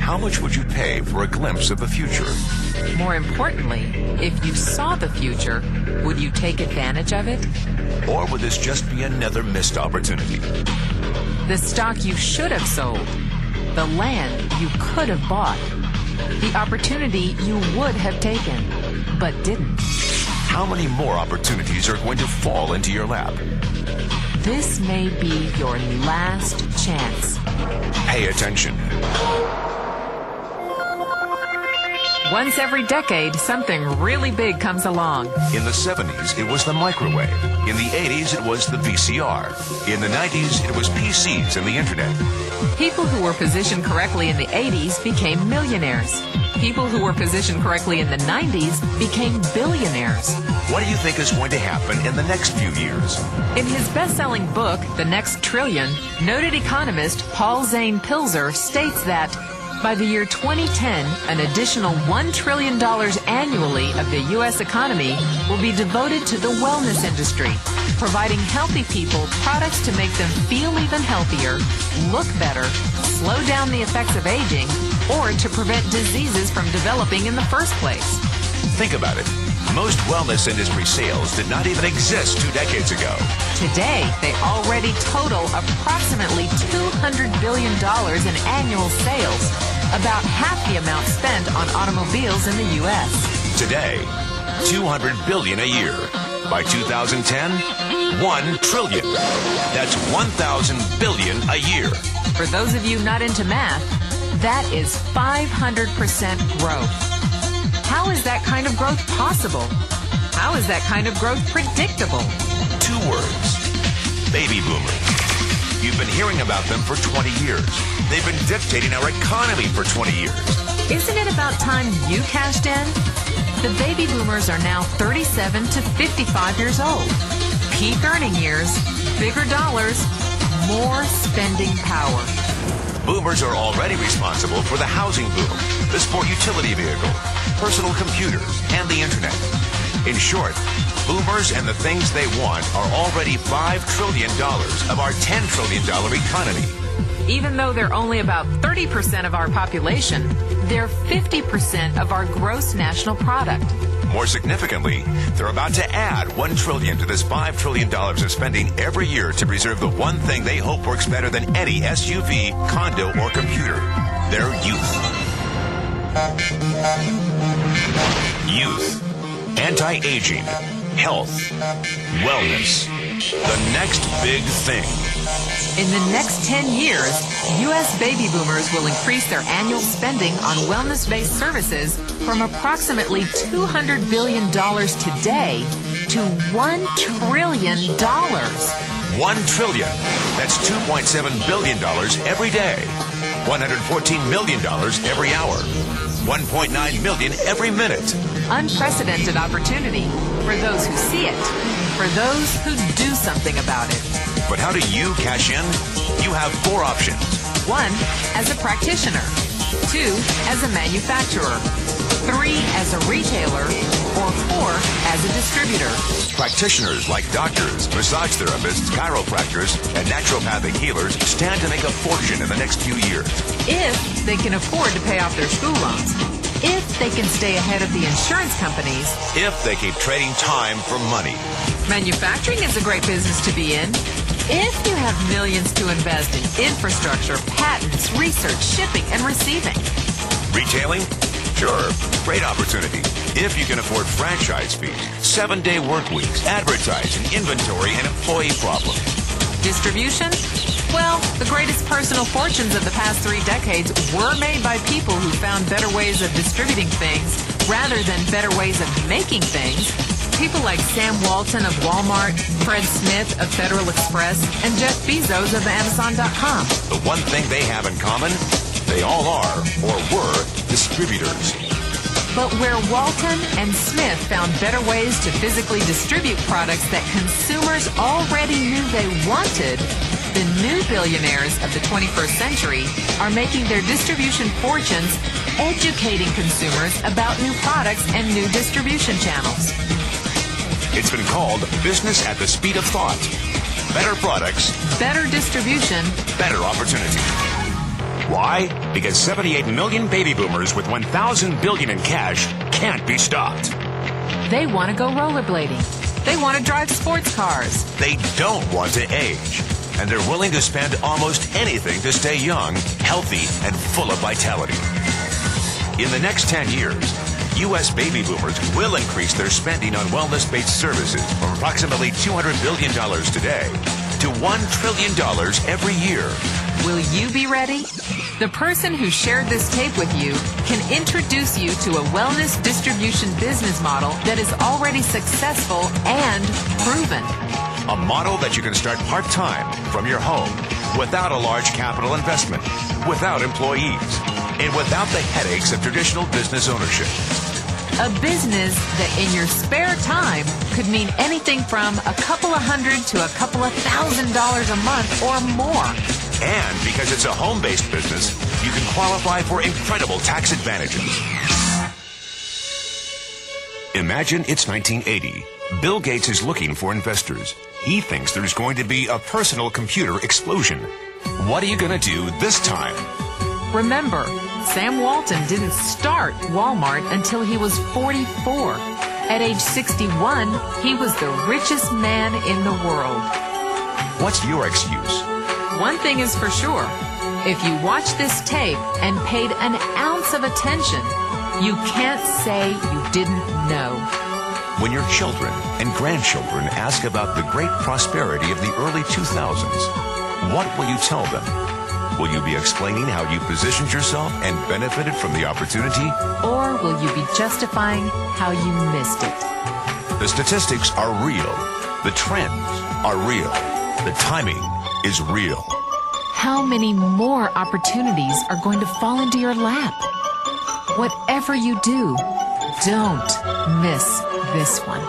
how much would you pay for a glimpse of the future? More importantly, if you saw the future, would you take advantage of it? Or would this just be another missed opportunity? The stock you should have sold, the land you could have bought, the opportunity you would have taken, but didn't. How many more opportunities are going to fall into your lap? This may be your last chance. Pay attention. Once every decade, something really big comes along. In the 70s, it was the microwave. In the 80s, it was the VCR. In the 90s, it was PCs and the internet. People who were positioned correctly in the 80s became millionaires. People who were positioned correctly in the 90s became billionaires. What do you think is going to happen in the next few years? In his best-selling book, The Next Trillion, noted economist Paul Zane Pilzer states that by the year 2010, an additional $1 trillion annually of the U.S. economy will be devoted to the wellness industry, providing healthy people products to make them feel even healthier, look better, slow down the effects of aging, or to prevent diseases from developing in the first place. Think about it. Most wellness industry sales did not even exist 2 decades ago. Today, they already total approximately $200 billion in annual sales, about half the amount spent on automobiles in the U.S. Today, $200 billion a year. By 2010, $1 trillion. That's 1,000 billion a year. For those of you not into math, that is 500% growth. How is that kind of growth possible? How is that kind of growth predictable? 2 words. Baby boomers. You've been hearing about them for 20 years. They've been dictating our economy for 20 years. Isn't it about time you cashed in? The baby boomers are now 37 to 55 years old. Peak earning years, bigger dollars, more spending power. Boomers are already responsible for the housing boom, the sport utility vehicle, personal computers, and the internet. In short, boomers and the things they want are already $5 trillion of our $10 trillion economy. Even though they're only about 30% of our population, they're 50% of our gross national product. More significantly, they're about to add $1 trillion to this $5 trillion of spending every year to preserve the one thing they hope works better than any SUV, condo, or computer: their youth. Youth, anti-aging, health, wellness, the next big thing. In the next 10 years, U.S. baby boomers will increase their annual spending on wellness-based services from approximately $200 billion today to $1 trillion. $1 trillion. That's $2.7 billion every day. $114 million every hour. $1.9 million every minute. Unprecedented opportunity for those who see it, for those who do something about it. But how do you cash in? You have 4 options. 1, as a practitioner. 2, as a manufacturer. 3, as a retailer. Or 4, as a distributor. Practitioners like doctors, massage therapists, chiropractors, and naturopathic healers stand to make a fortune in the next few years. If they can afford to pay off their school loans. If they can stay ahead of the insurance companies. If they keep trading time for money. Manufacturing is a great business to be in. If you have millions to invest in infrastructure, patents, research, shipping, and receiving. Retailing? Sure, great opportunity. If you can afford franchise fees, 7-day work weeks, advertising, inventory, and employee problems. Distribution? Well, the greatest personal fortunes of the past 3 decades were made by people who found better ways of distributing things rather than better ways of making things. People like Sam Walton of Walmart, Fred Smith of Federal Express, and Jeff Bezos of Amazon.com. The one thing they have in common, they all are, or were, distributors. But where Walton and Smith found better ways to physically distribute products that consumers already knew they wanted, the new billionaires of the 21st century are making their distribution fortunes educating consumers about new products and new distribution channels. It's been called business at the speed of thought. Better products, better distribution, better opportunity. Why? Because 78 million baby boomers with 1,000 billion in cash can't be stopped. They want to go rollerblading. They want to drive sports cars. They don't want to age. And they're willing to spend almost anything to stay young, healthy, and full of vitality. In the next 10 years, U.S. baby boomers will increase their spending on wellness-based services from approximately $200 billion today to $1 trillion every year. Will you be ready? The person who shared this tape with you can introduce you to a wellness distribution business model that is already successful and proven. A model that you can start part-time from your home without a large capital investment, without employees, and without the headaches of traditional business ownership. A business that in your spare time could mean anything from a couple of $100 to a couple of $1,000 a month or more. And because it's a home-based business, you can qualify for incredible tax advantages. Imagine it's 1980. Bill Gates is looking for investors. He thinks there's going to be a personal computer explosion. What are you going to do this time? Remember, Sam Walton didn't start Walmart until he was 44. At age 61, he was the richest man in the world. What's your excuse? One thing is for sure. If you watch this tape and paid an ounce of attention, you can't say you didn't know. When your children and grandchildren ask about the great prosperity of the early 2000s, what will you tell them? Will you be explaining how you positioned yourself and benefited from the opportunity? Or will you be justifying how you missed it? The statistics are real. The trends are real. The timing is real. How many more opportunities are going to fall into your lap? Whatever you do, don't miss this one.